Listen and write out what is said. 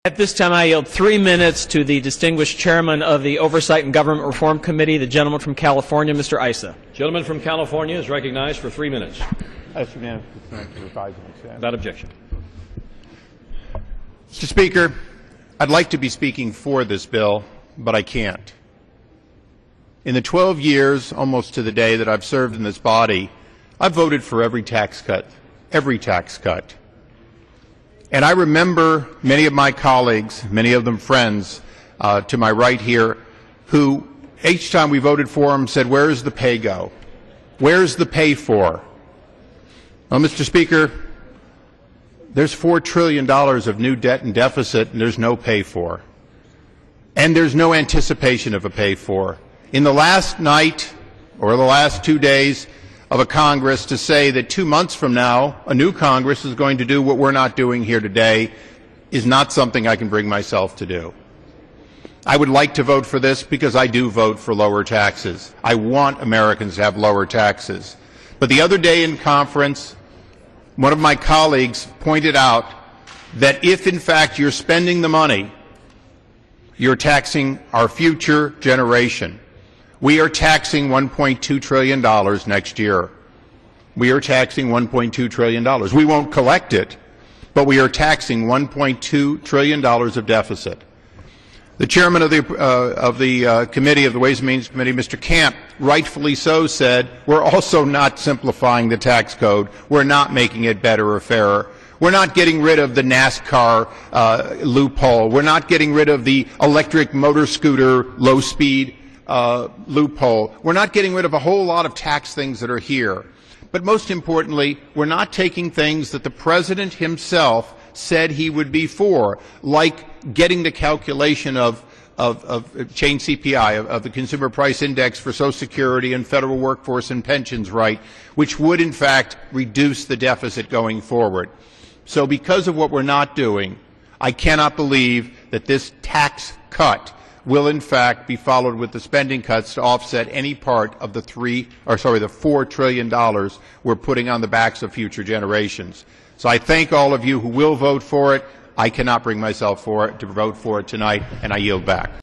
At this time, I yield 3 minutes to the distinguished chairman of the Oversight and Government Reform Committee, the gentleman from California, Mr. Issa. Gentleman from California is recognized for 3 minutes. That's unanimous consent. Without objection. Mr. Speaker, I'd like to be speaking for this bill, but I can't. In the 12 years, almost to the day, that I've served in this body, I've voted for every tax cut. Every tax cut. And I remember many of my colleagues, many of them friends to my right here, who each time we voted for them said, "Where's the pay go? Where's the pay for?" Well, Mr. Speaker, there's $4 trillion of new debt and deficit, and there's no pay for. And there's no anticipation of a pay for. In the last night, or the last 2 days, of a Congress to say that 2 months from now a new Congress is going to do what we're not doing here today is not something I can bring myself to do. I would like to vote for this because I do vote for lower taxes. I want Americans to have lower taxes. But the other day in conference, one of my colleagues pointed out that if in fact you're spending the money, you're taxing our future generation. We are taxing $1.2 trillion next year. We are taxing $1.2 trillion. We won't collect it, but we are taxing $1.2 trillion of deficit. The chairman of the committee, of the Ways and Means Committee, Mr. Camp, rightfully so said, we're also not simplifying the tax code. We're not making it better or fairer. We're not getting rid of the NASCAR loophole. We're not getting rid of the electric motor scooter low-speed loophole. We're not getting rid of a whole lot of tax things that are here. But most importantly, we're not taking things that the President himself said he would be for, like getting the calculation of change CPI, of the Consumer Price Index for Social Security and federal workforce and pensions right, which would in fact reduce the deficit going forward. So because of what we're not doing, I cannot believe that this tax cut will in fact be followed with the spending cuts to offset any part of the $4 trillion we're putting on the backs of future generations. So I thank all of you who will vote for it. I cannot bring myself to vote for it tonight, and I yield back.